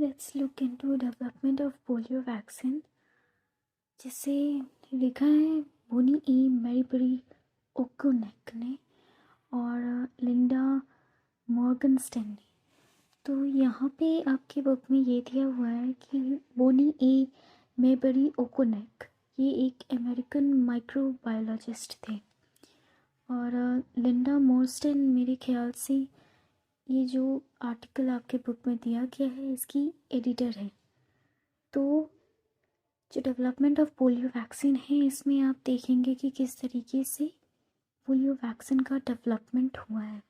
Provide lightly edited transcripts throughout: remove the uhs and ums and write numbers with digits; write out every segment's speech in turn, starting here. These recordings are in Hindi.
Let's look into development of polio vaccine, जिसे लिखा है बोनी ई मैरीबरी ओकुनेक ने और लिंडा मॉर्गनस्टेन ने। तो यहाँ पे आपकी बुक में ये दिया हुआ है कि बोनी ई मैरीबरी ओकुनेक ये एक अमेरिकन माइक्रोबायोलॉजिस्ट थे और लिंडा मॉर्गनस्टेन मेरे ख्याल से ये जो आर्टिकल आपके बुक में दिया गया है इसकी एडिटर है। तो जो डेवलपमेंट ऑफ पोलियो वैक्सीन है इसमें आप देखेंगे कि किस तरीके से पोलियो वैक्सीन का डेवलपमेंट हुआ है।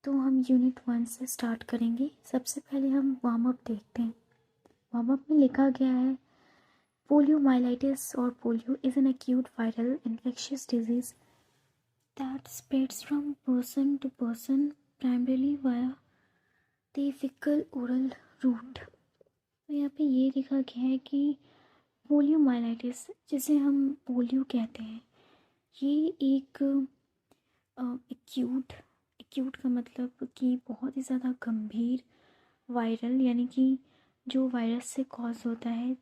तो हम यूनिट 1 से स्टार्ट करेंगे। सबसे पहले हम वार्म अप देखते हैं। वार्म अप में लिखा गया है पोलियोमाइलाइटिस और polio is an acute viral infectious disease that spreads from person to person primarily via the faecal oral route. तो यहाँ पे ये लिखा गया है कि पोलियोमाइलाइटिस जिसे हम पोलियो कहते हैं ये एक एक्यूट का मतलब कि बहुत ही ज़्यादा गंभीर वायरल यानी कि जो वायरस से कॉज होता है,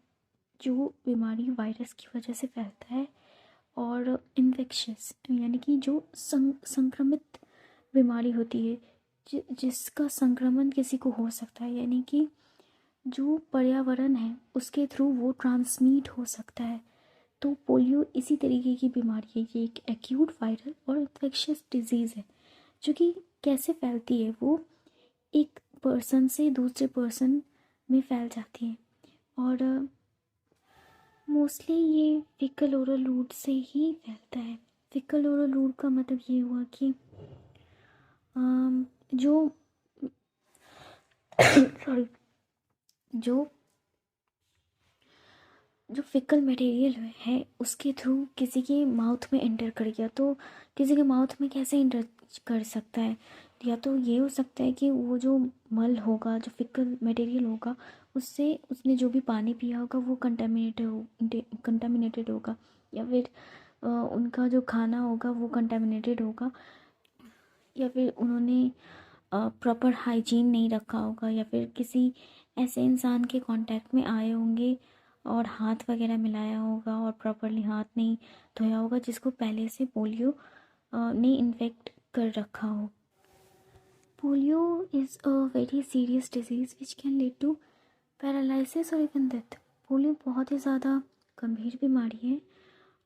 जो बीमारी वायरस की वजह से फैलता है, और इन्फेक्शियस यानी कि जो संक्रमित बीमारी होती है जिसका संक्रमण किसी को हो सकता है, यानी कि जो पर्यावरण है उसके थ्रू वो ट्रांसमिट हो सकता है। तो पोलियो इसी तरीके की बीमारी है। ये एक एक्यूट वायरल और इन्फेक्शियस डिजीज़ है जो कि कैसे फैलती है, वो एक पर्सन से दूसरे पर्सन में फैल जाती है और मोस्टली ये फीकल ओरल रूट से ही फैलता है। फीकल ओरल रूट का मतलब ये हुआ कि जो सॉरी जो फिकल मटेरियल है उसके थ्रू किसी के माउथ में एंटर कर गया। तो किसी के माउथ में कैसे एंटर कर सकता है? या तो ये हो सकता है कि वो जो मल होगा, जो फिकल मटेरियल होगा, उससे उसने जो भी पानी पिया होगा वो कंटामिनेटेड होगा, या फिर उनका जो खाना होगा वो कंटामिनेटेड होगा, या फिर उन्होंने प्रॉपर हाइजीन नहीं रखा होगा, या फिर किसी ऐसे इंसान के कांटेक्ट में आए होंगे और हाथ वगैरह मिलाया होगा और प्रॉपरली हाथ नहीं धोया होगा, जिसको पहले से पोलियो ने इन्फेक्ट कर रखा हो। Polio is a very serious disease which can lead to paralysis और इवन डेथ। पोलियो बहुत ही ज़्यादा गंभीर बीमारी है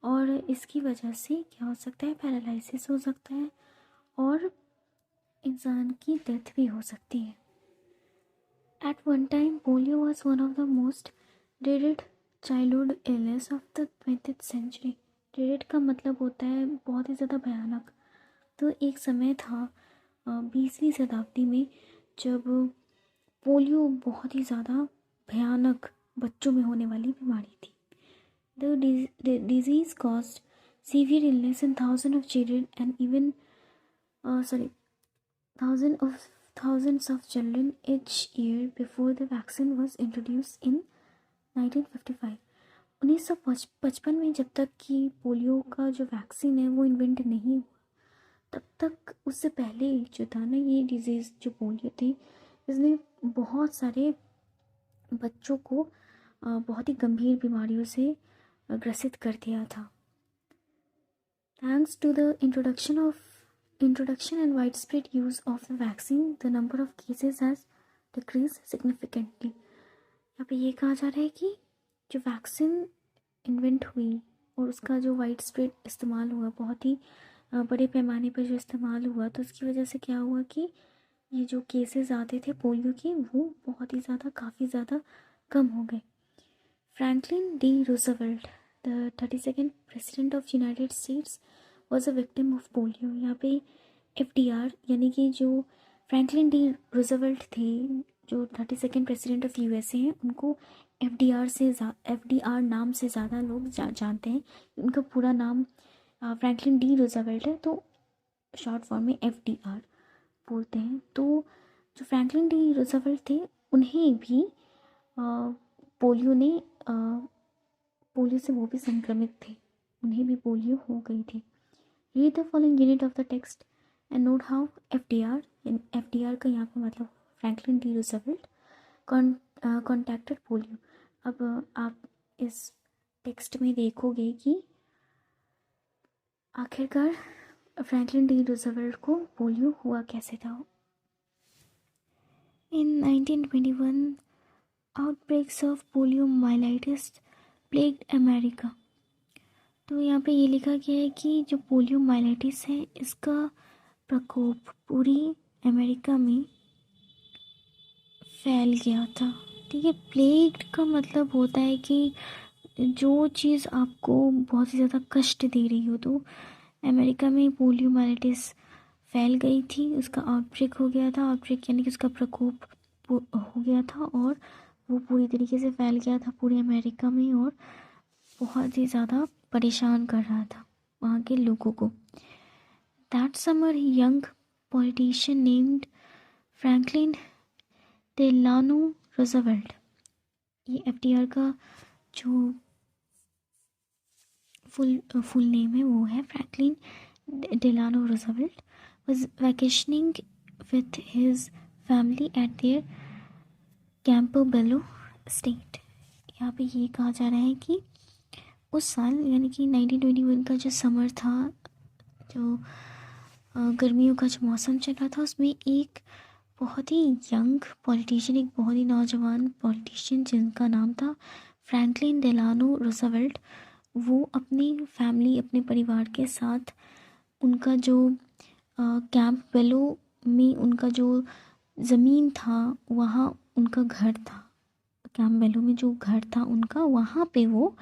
और इसकी वजह से क्या हो सकता है, पैरालिसिस हो सकता है और इंसान की डेथ भी हो सकती है। At one time polio was one of the most dreaded childhood illness of the 20th century. dreaded का मतलब होता है बहुत ही ज़्यादा भयानक। तो एक समय था 20वीं शताब्दी में जब पोलियो बहुत ही ज़्यादा भयानक बच्चों में होने वाली बीमारी थी। The disease caused severe illness in thousand of children and even thousands of children each year before the vaccine was introduced in 1955। 1955 में जब तक कि पोलियो का जो वैक्सीन है वो इन्वेंट नहीं हुआ, तब तक उससे पहले जो था ना, ये डिजीज़ जो पोलियो थी इसने बहुत सारे बच्चों को बहुत ही गंभीर बीमारियों से ग्रसित कर दिया था। Thanks to the introduction and widespread use of the vaccine, the number of cases has decreased significantly। यहाँ पे ये कहा जा रहा है कि जो वैक्सीन इन्वेंट हुई और उसका जो वाइड स्प्रेड इस्तेमाल हुआ, बहुत ही बड़े पैमाने पर जो इस्तेमाल हुआ, तो उसकी वजह से क्या हुआ कि ये जो केसेस आते थे पोलियो के वो बहुत ही ज़्यादा, काफ़ी ज़्यादा कम हो गए। Franklin D Roosevelt, the 32nd president of United states, was a victim of polio. यहाँ पे FDR यानी कि जो फ्रैंकलिन डी रूजवेल्ट थे, जो 32nd प्रेसिडेंट ऑफ USA हैं, उनको FDR नाम से ज़्यादा लोग जानते हैं। उनका पूरा नाम फ्रैंकलिन डी रूजवेल्ट है, तो शॉर्ट फॉर्म में FDR बोलते हैं। तो जो फ्रैंकलिन डी रूजवेल्ट थे उन्हें भी पोलियो से वो भी संक्रमित थे, उन्हें भी पोलियो हो गई थी। Read the following unit of the text and note how FDR का यहाँ पे मतलब Franklin D Roosevelt contacted polio. अब आप इस टेक्स्ट में देखोगे कि आखिरकार फ्रैंकलिन डी रूजवेल्ट को पोलियो हुआ कैसे था। इन 1921 outbreaks of poliomyelitis plagued America. तो यहाँ पे ये लिखा गया है कि जो पोलियोमाइलाइटिस है इसका प्रकोप पूरी अमेरिका में फैल गया था। ठीक है, प्लेग्ड का मतलब होता है कि जो चीज़ आपको बहुत ही ज़्यादा कष्ट दे रही हो। तो अमेरिका में पोलियोमाइलाइटिस फैल गई थी, उसका आउटब्रेक हो गया था। आउटब्रेक यानी कि उसका प्रकोप हो गया था और वो पूरी तरीके से फैल गया था पूरे अमेरिका में और बहुत ही ज़्यादा परेशान कर रहा था वहाँ के लोगों को। That summer young politician named Franklin Delano Roosevelt, ये FDR का जो फुल नेम है वो है Franklin Delano Roosevelt, was vacationing with his family at their Campobello estate. यहाँ पे ये कहा जा रहा है कि उस साल यानी कि 1921 का जो समर था, जो गर्मियों का जो मौसम चल रहा था, उसमें एक बहुत ही यंग पॉलिटिशियन, एक बहुत ही नौजवान पॉलिटिशियन जिनका नाम था फ्रैंकलिन डेलानो रूजवेल्ट, वो अपनी फैमिली, अपने परिवार के साथ उनका जो कैंप बेलो में उनका जो ज़मीन था वहाँ उनका घर था। कैंप बेलो में जो घर था उनका, वहाँ पे वो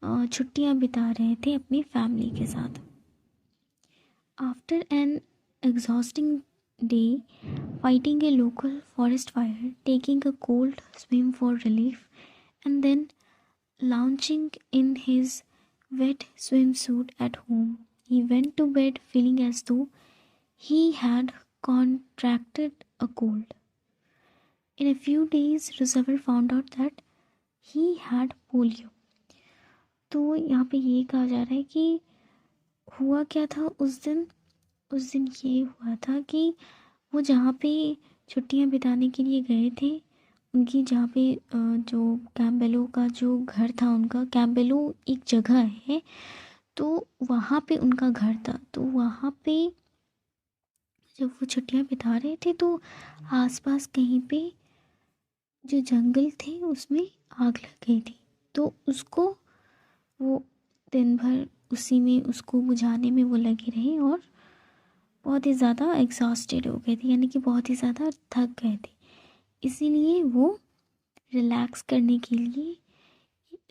छुट्टियाँ बिता रहे थे अपनी फैमिली के साथ। After an exhausting day fighting a local forest fire, taking a cold swim for relief, and then lounging in his wet swimsuit at home, he went to bed feeling as though he had contracted a cold. In a few days, Roosevelt found out that he had polio. तो यहाँ पे ये कहा जा रहा है कि हुआ क्या था उस दिन ये हुआ था कि वो जहाँ पे छुट्टियाँ बिताने के लिए गए थे, उनकी जहाँ पे जो कैम्पबेलो का जो घर था, उनका कैम्पबेलो एक जगह है, तो वहाँ पे उनका घर था। तो वहाँ पे जब वो छुट्टियाँ बिता रहे थे तो आसपास कहीं पे जो जंगल थे उसमें आग लग गई थी। तो उसको वो दिन भर उसी में उसको बुझाने में वो लगे रहे और बहुत ही ज़्यादा एग्जॉस्टेड हो गए थे, यानी कि बहुत ही ज़्यादा थक गए थे। इसीलिए वो रिलैक्स करने के लिए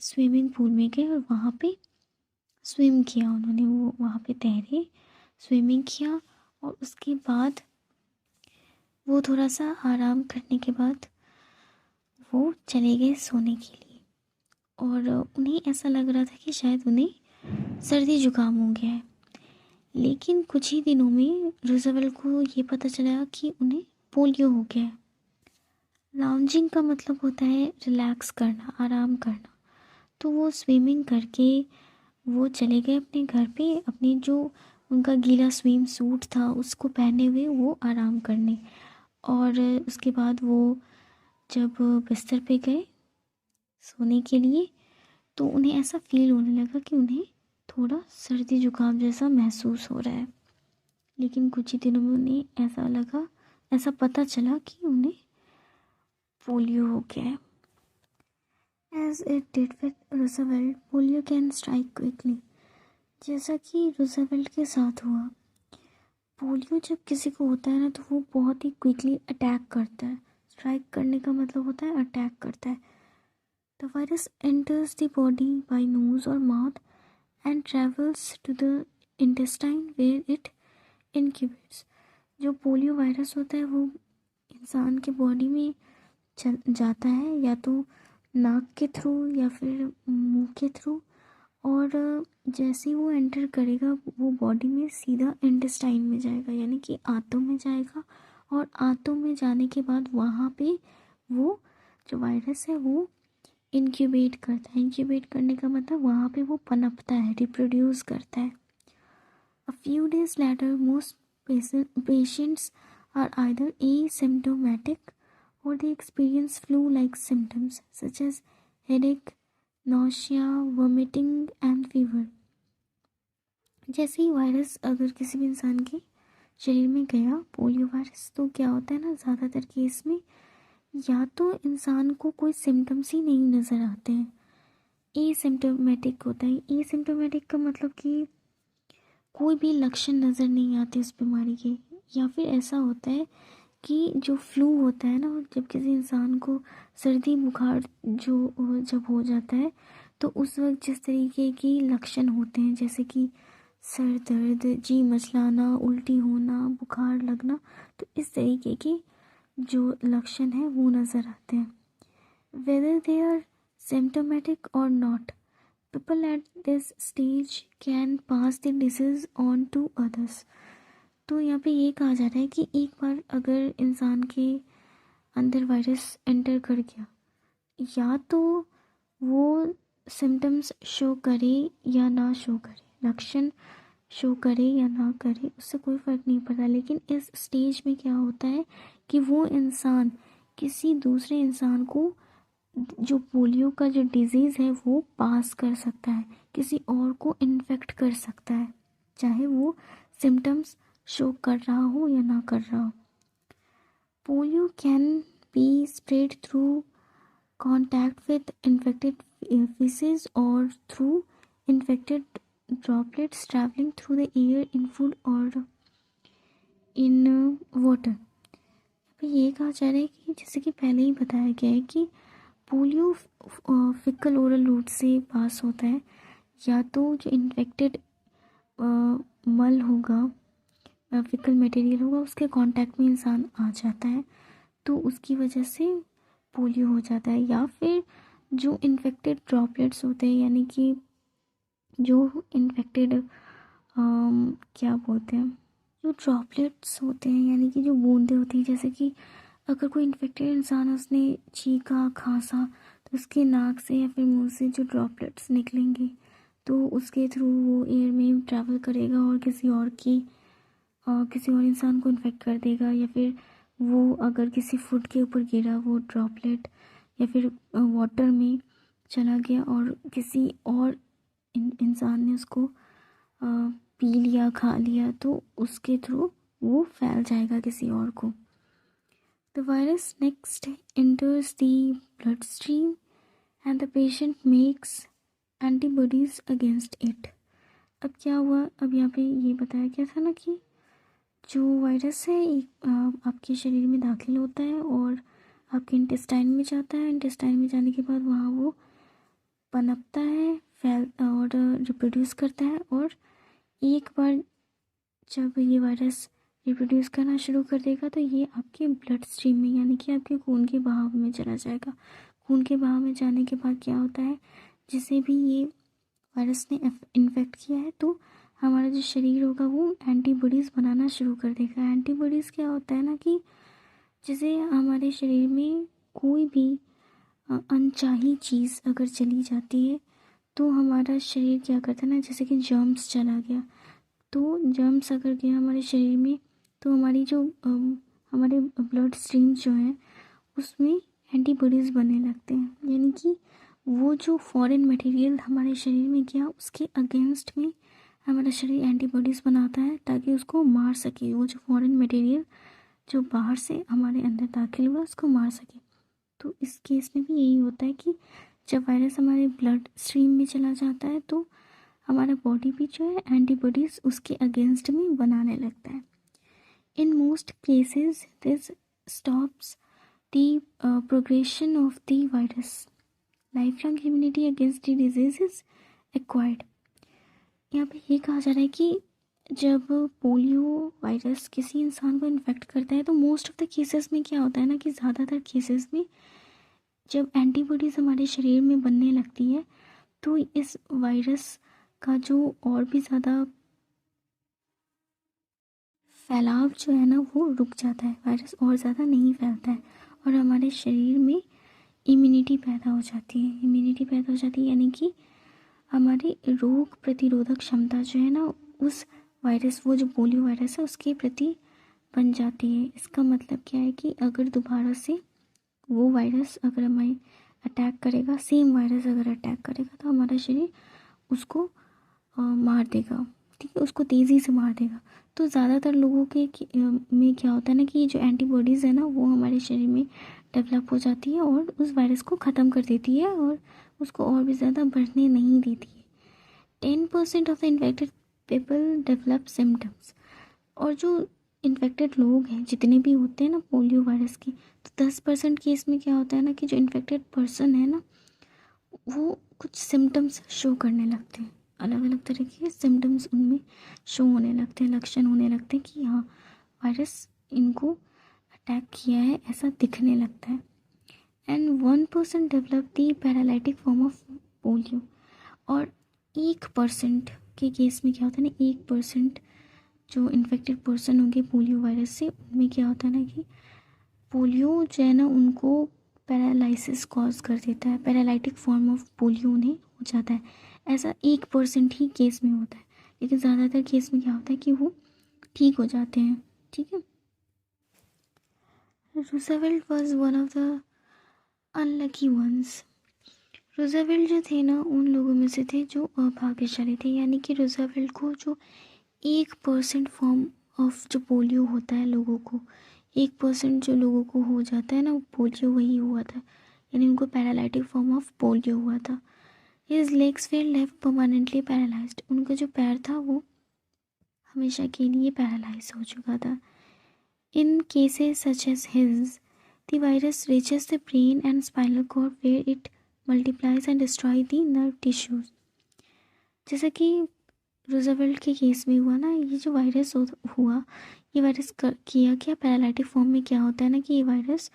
स्विमिंग पूल में गए और वहाँ पे स्विम किया उन्होंने। वो वहाँ पे तैरे, स्विमिंग किया और उसके बाद वो थोड़ा सा आराम करने के बाद वो चले गए सोने के लिए। और उन्हें ऐसा लग रहा था कि शायद उन्हें सर्दी जुकाम हो गया है। लेकिन कुछ ही दिनों में रूजवेल्ट को ये पता चला कि उन्हें पोलियो हो गया है। लाउंजिंग का मतलब होता है रिलैक्स करना, आराम करना। तो वो स्विमिंग करके वो चले गए अपने घर पे, अपने जो उनका गीला स्विम सूट था उसको पहने हुए वो आराम करने। और उसके बाद वो जब बिस्तर पे गए सोने के लिए तो उन्हें ऐसा फील होने लगा कि उन्हें थोड़ा सर्दी जुकाम जैसा महसूस हो रहा है। लेकिन कुछ ही दिनों में उन्हें ऐसा पता चला कि उन्हें पोलियो हो गया है। As it did with Roosevelt, polio can strike quickly. जैसा कि रूजवेल्ट के साथ हुआ, पोलियो जब किसी को होता है ना तो वो बहुत ही क्विकली अटैक करता है। स्ट्राइक करने का मतलब होता है अटैक करता है। The virus enters the body by nose और mouth and travels to the intestine where it incubates. जो पोलियो वायरस होता है वो इंसान के बॉडी में चल जाता है, या तो नाक के थ्रू या फिर मुंह के थ्रू, और जैसे ही वो एंटर करेगा वो बॉडी में सीधा इंटेस्टाइन में जाएगा, यानी कि आंतों में जाएगा। और आंतों में जाने के बाद वहाँ पे वो जो वायरस है वो इंक्यूबेट करता है। इंक्यूबेट करने का मतलब वहाँ पे वो पनपता है, रिप्रोड्यूस करता है। A few days later, most patients are either asymptomatic or they experience flu-like symptoms such as headache, nausea, vomiting and fever। जैसे ही वायरस अगर किसी भी इंसान के शरीर में गया, पोलियो वायरस, तो क्या होता है ना, ज़्यादातर केस में या तो इंसान को कोई सिम्टम्स ही नहीं नज़र आते हैं, एसिम्टोमेटिक होता है। एसिम्टोमेटिक का मतलब कि कोई भी लक्षण नज़र नहीं आते उस बीमारी के। या फिर ऐसा होता है कि जो फ्लू होता है ना, जब किसी इंसान को सर्दी बुखार जब हो जाता है, तो उस वक्त जिस तरीके के लक्षण होते हैं, जैसे कि सर दर्द, जी मचलाना, उल्टी होना, बुखार लगना, तो इस तरीके के जो लक्षण हैं वो नज़र आते हैं। वेदर दे आर सिम्टोमेटिक और not, people at this stage can pass the disease on to others। तो यहाँ पे ये कहा जा रहा है कि एक बार अगर इंसान के अंदर वायरस एंटर कर गया, या तो वो सिम्टम्स शो करे या ना शो करे, लक्षण शो करे या ना करे, उससे कोई फ़र्क नहीं पड़ता। लेकिन इस स्टेज में क्या होता है कि वो इंसान किसी दूसरे इंसान को जो पोलियो का जो डिज़ीज़ है वो पास कर सकता है, किसी और को इन्फेक्ट कर सकता है, चाहे वो सिम्टम्स शो कर रहा हो या ना कर रहा हो। Polio can be spread through contact with infected feces or through infected droplets traveling through the air in food or in water। ये कहा जा रहा है कि जैसे कि पहले ही बताया गया है कि पोलियो फिकल ओरल रूट से पास होता है, या तो जो इन्फेक्टेड मल होगा, फिकल मटेरियल होगा, उसके कांटेक्ट में इंसान आ जाता है तो उसकी वजह से पोलियो हो जाता है। या फिर जो इन्फेक्टेड ड्रॉपलेट्स होते हैं, यानी कि जो इन्फेक्टेड क्या बोलते हैं, जो ड्रॉपलेट्स होते हैं यानी कि जो बूंदें होती हैं, जैसे कि अगर कोई इन्फेक्टेड इंसान उसने छींका खांसा तो उसके नाक से या फिर मुंह से जो ड्रॉपलेट्स निकलेंगे तो उसके थ्रू वो एयर में ट्रैवल करेगा और किसी और इंसान को इन्फेक्ट कर देगा। या फिर वो अगर किसी फूड के ऊपर गिरा वो ड्रॉपलेट, या फिर वाटर में चला गया और किसी और इंसान ने उसको पी लिया, खा लिया, तो उसके थ्रू वो फैल जाएगा किसी और को। The virus next enters the bloodstream and the patient makes antibodies against it। अब क्या हुआ, अब यहाँ पे ये बताया गया था ना कि जो वायरस है आपके शरीर में दाखिल होता है और आपके इंटेस्टाइन में जाता है। इंटेस्टाइन में जाने के बाद वहाँ वो पनपता है, फैल और रिप्रोड्यूस करता है। और एक बार जब ये वायरस रिप्रोड्यूस करना शुरू कर देगा तो ये आपके ब्लड स्ट्रीम में यानी कि आपके खून के बहाव में चला जाएगा। खून के बहाव में जाने के बाद क्या होता है, जिसे भी ये वायरस ने इन्फेक्ट किया है तो हमारा जो शरीर होगा वो एंटीबॉडीज़ बनाना शुरू कर देगा। एंटीबॉडीज़ क्या होता है ना कि जैसे हमारे शरीर में कोई भी अनचाही चीज़ अगर चली जाती है तो हमारा शरीर क्या करता है ना, जैसे कि जर्म्स चला गया, तो जर्म्स अगर गया हमारे शरीर में तो हमारी जो हमारे ब्लड स्ट्रीम जो है उसमें एंटीबॉडीज़ बनने लगते हैं। यानी कि वो जो फॉरेन मटेरियल हमारे शरीर में गया उसके अगेंस्ट में हमारा शरीर एंटीबॉडीज़ बनाता है ताकि उसको मार सके। वो जो फॉरेन मटेरियल जो बाहर से हमारे अंदर दाखिल हुआ उसको मार सके। तो इस केस में भी यही होता है कि जब वायरस हमारे ब्लड स्ट्रीम में चला जाता है तो हमारा बॉडी भी जो है एंटीबॉडीज़ उसके अगेंस्ट में बनाने लगता है। In most cases this stops the progression of the virus. Life long immunity against the disease is acquired. यहाँ पे ये कहा जा रहा है कि जब पोलियो वायरस किसी इंसान को इन्फेक्ट करता है तो मोस्ट ऑफ द केसेस में क्या होता है ना कि ज़्यादातर केसेस में जब एंटीबॉडीज़ हमारे शरीर में बनने लगती है तो इस वायरस का जो और भी ज़्यादा फैलाव जो है ना वो रुक जाता है, वायरस और ज़्यादा नहीं फैलता है और हमारे शरीर में इम्यूनिटी पैदा हो जाती है। इम्यूनिटी पैदा हो जाती है यानी कि हमारी रोग प्रतिरोधक क्षमता जो है ना उस वायरस, वो जो पोलियो वायरस है उसके प्रति बन जाती है। इसका मतलब क्या है कि अगर दोबारा से वो वायरस अगर हमें अटैक करेगा, सेम वायरस अगर अटैक करेगा तो हमारा शरीर उसको मार देगा, ठीक है, उसको तेज़ी से मार देगा। तो ज़्यादातर लोगों के में क्या होता है ना कि जो एंटीबॉडीज़ है ना वो हमारे शरीर में डेवलप हो जाती है और उस वायरस को ख़त्म कर देती है और उसको और भी ज़्यादा बढ़ने नहीं देती है। 10% of the infected people develop symptoms. और जो इन्फेक्टेड लोग हैं जितने भी होते हैं ना पोलियो वायरस के, तो 10% केस में क्या होता है ना कि जो इन्फेक्टेड पर्सन है ना वो कुछ सिम्टम्स शो करने लगते हैं, अलग अलग तरह के सिम्टम्स उनमें शो होने लगते हैं, लक्षण होने लगते हैं कि हाँ वायरस इनको अटैक किया है, ऐसा दिखने लगता है। And 1% develop the paralytic form of polio. और 1% के केस में क्या होता है ना, 1% जो इन्फेक्टेड पर्सन होंगे पोलियो वायरस से, उनमें क्या होता है ना कि पोलियो जो है ना उनको पैरालिसिस कॉज कर देता है, पैरालिटिक फॉर्म ऑफ पोलियो उन्हें हो जाता है। ऐसा 1% ही केस में होता है, लेकिन ज़्यादातर केस में क्या होता है कि वो ठीक हो जाते हैं, ठीक है। Roosevelt was one of the unlucky ones. Roosevelt जो थे ना उन लोगों में से थे जो अभाग्यशाली थे, यानी कि रूज़वेल्ट को जो 1% फॉर्म ऑफ जो पोलियो होता है लोगों को, 1% जो लोगों को हो जाता है ना वो पोलियो वही हुआ था, यानी उनको पैरालिटिक फॉर्म ऑफ पोलियो हुआ था। हिज लेग्स वे लेफ्ट परमानेंटली पैरालाइज्ड। उनका जो पैर था वो हमेशा के लिए पैरालाइज हो चुका था। In cases such as his the virus reaches the brain and spinal cord where it multiplies and destroy the nerve tissues. जैसा कि रूज़वेल्ट के केस में हुआ ना, ये जो वायरस हुआ, ये वायरस किया क्या, पैरालाइटिक फॉर्म में क्या होता है ना कि ये वायरस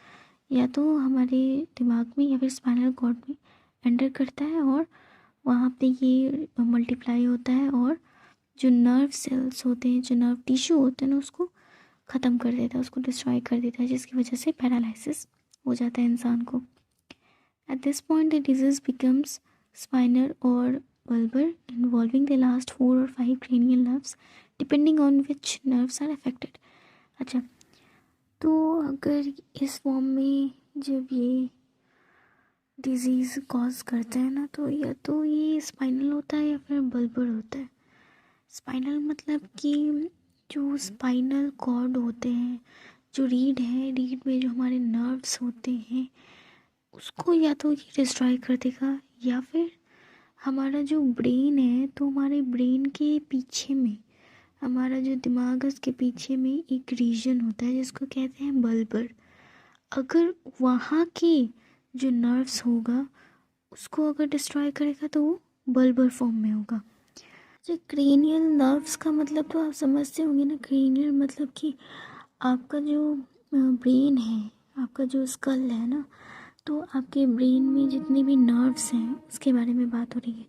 या तो हमारे दिमाग में या फिर स्पाइनल कॉर्ड में एंटर करता है और वहाँ पे ये मल्टीप्लाई होता है और जो नर्व सेल्स होते हैं, जो नर्व टिश्यू होते हैं ना उसको ख़त्म कर देता है, उसको डिस्ट्रॉय कर देता है, जिसकी वजह से पैरालिसिस हो जाता है इंसान को। At this point the disease becomes spinal और bulbar, involving the last 4 or 5 cranial nerves depending on which nerves are affected। अच्छा, तो अगर इस फॉर्म में जब ये डिजीज़ कॉज करता है ना तो या तो ये स्पाइनल होता है या फिर बल्बर होता है। स्पाइनल मतलब कि जो स्पाइनल कॉर्ड होते हैं, जो रीढ़ है, रीढ़ में जो हमारे नर्व्स होते हैं उसको या तो ये डिस्ट्रॉय कर देगा या फिर हमारा जो ब्रेन है, तो हमारे ब्रेन के पीछे में, हमारा जो दिमाग है उसके पीछे में एक रीजन होता है जिसको कहते हैं बल्बर। अगर वहाँ के जो नर्व्स होगा उसको अगर डिस्ट्रॉय करेगा तो वो बल्बर फॉर्म में होगा। जो क्रेनियल नर्व्स का मतलब तो आप समझते होंगे ना, क्रेनियल मतलब कि आपका जो ब्रेन है, आपका जो स्कल है ना, तो आपके ब्रेन में जितने भी नर्व्स हैं उसके बारे में बात हो रही है।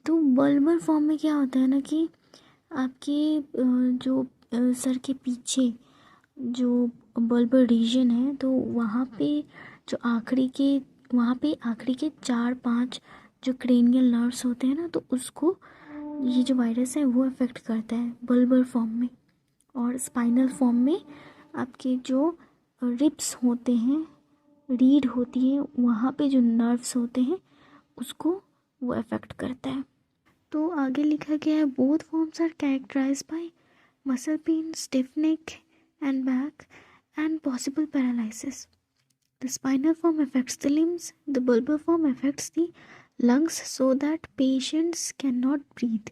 तो बल्बर फॉर्म में क्या होता है ना कि आपके जो सर के पीछे जो बल्बर रीजन है, तो वहाँ पे जो आखिरी के 4-5 जो क्रेनियल नर्व्स होते हैं ना, तो उसको ये जो वायरस है वो अफेक्ट करता है बल्बर फॉर्म में। और स्पाइनल फॉर्म में आपके जो रिब्स होते हैं, रीढ़ होती है, वहाँ पे जो नर्व्स होते हैं उसको वो अफेक्ट करता है। तो आगे लिखा गया है both forms are characterize by muscle pain, stiff neck and back and possible paralysis. The spinal form affects the limbs, the bulbar form affects the lungs so that patients can not breathe.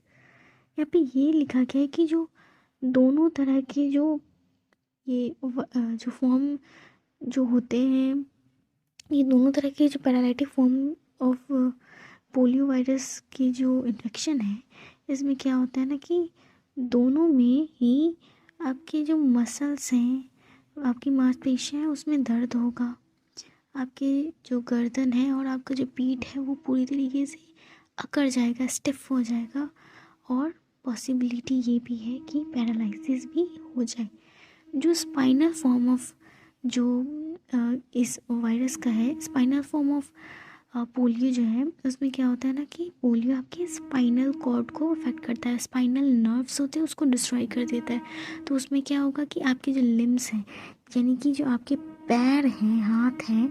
यहाँ पे ये लिखा गया है कि जो दोनों तरह के जो जो फॉर्म जो होते हैं, ये दोनों तरह के जो paralytic form of polio virus की जो इन्फेक्शन है, इसमें क्या होता है ना कि दोनों में ही आपके जो मसल्स हैं, आपकी मांसपेशियाँ हैं, उसमें दर्द होगा। आपके जो गर्दन है और आपका जो पीठ है वो पूरी तरीके से अकड़ जाएगा, स्टिफ हो जाएगा और पॉसिबिलिटी ये भी है कि पैरालिसिस भी हो जाए। जो स्पाइनल फॉर्म ऑफ जो इस वायरस का है, स्पाइनल फॉर्म ऑफ पोलियो जो है, उसमें क्या होता है ना कि पोलियो आपके स्पाइनल कॉर्ड को अफेक्ट करता है, स्पाइनल नर्व्स होते हैं उसको डिस्ट्रॉय कर देता है। तो उसमें क्या होगा कि आपके जो लिम्स हैं, यानी कि जो आपके पैर हैं, हाथ हैं,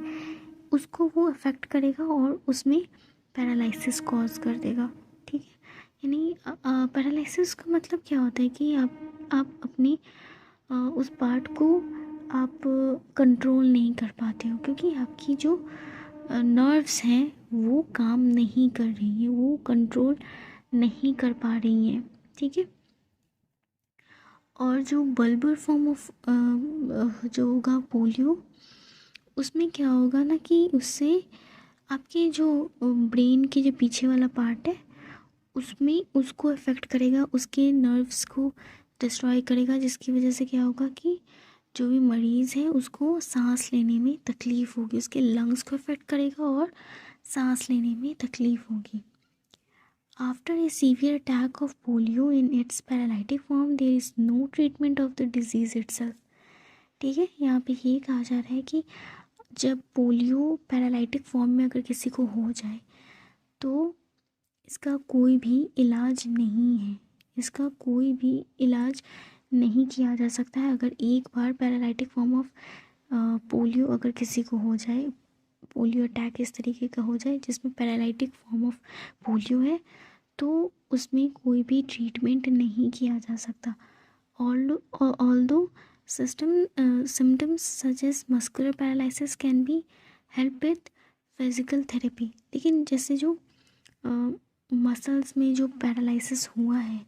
उसको वो अफेक्ट करेगा और उसमें पैरालिसिस कॉज कर देगा। ठीक है, यानी पैरालिसिस का मतलब क्या होता है कि आप अपनी उस पार्ट को आप कंट्रोल नहीं कर पाते हो, क्योंकि आपकी जो नर्व्स हैं वो काम नहीं कर रही हैं, वो कंट्रोल नहीं कर पा रही हैं। ठीक है, और जो बल्बर फॉर्म ऑफ जो होगा पोलियो, उसमें क्या होगा ना कि उससे आपके जो ब्रेन के जो पीछे वाला पार्ट है उसमें उसको अफेक्ट करेगा, उसके नर्व्स को डिस्ट्रॉय करेगा, जिसकी वजह से क्या होगा कि जो भी मरीज़ है उसको सांस लेने में तकलीफ़ होगी, उसके लंग्स को अफेक्ट करेगा और सांस लेने में तकलीफ़ होगी। After a severe attack of polio in its paralytic form there is no treatment of the disease itself. ठीक है, यहाँ पे ये कहा जा रहा है कि जब पोलियो पैरालिटिक फॉर्म में अगर किसी को हो जाए तो इसका कोई भी इलाज नहीं है, इसका कोई भी इलाज नहीं किया जा सकता है। अगर एक बार पैरालिटिक फॉर्म ऑफ पोलियो अगर किसी को हो जाए, पोलियो अटैक इस तरीके का हो जाए जिसमें पैरालिटिक फॉर्म ऑफ पोलियो है, तो उसमें कोई भी ट्रीटमेंट नहीं किया जा सकता। Although symptoms such as muscular paralysis can be helped with physical therapy। लेकिन जैसे जो मसल्स में जो पैरालिसिस हुआ है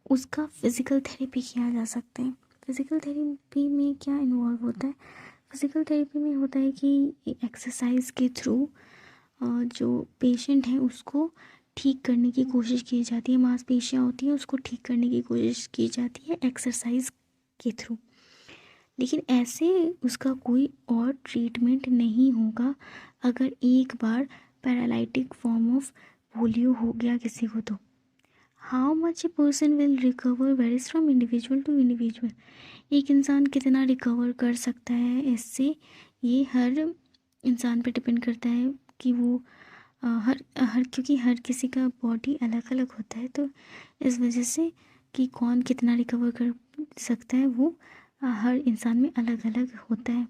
उसका फिज़िकल थेरेपी किया जा सकता है। फिज़िकल थेरेपी में क्या इन्वॉल्व होता है? फिज़िकल थेरेपी में होता है कि एक्सरसाइज के थ्रू जो पेशेंट है उसको ठीक करने की कोशिश की जाती है, मांसपेशियाँ होती हैं उसको ठीक करने की कोशिश की जाती है एक्सरसाइज के थ्रू। लेकिन ऐसे उसका कोई और ट्रीटमेंट नहीं होगा अगर एक बार पैरालिटिक फॉर्म ऑफ पोलियो हो गया किसी को। तो how much a person will recover varies from individual to individual. एक इंसान कितना रिकवर कर सकता है इससे, ये हर इंसान पर डिपेंड करता है कि वो हर हर क्योंकि हर किसी का बॉडी अलग अलग होता है, तो इस वजह से कि कौन कितना रिकवर कर सकता है वो हर इंसान में अलग अलग होता है।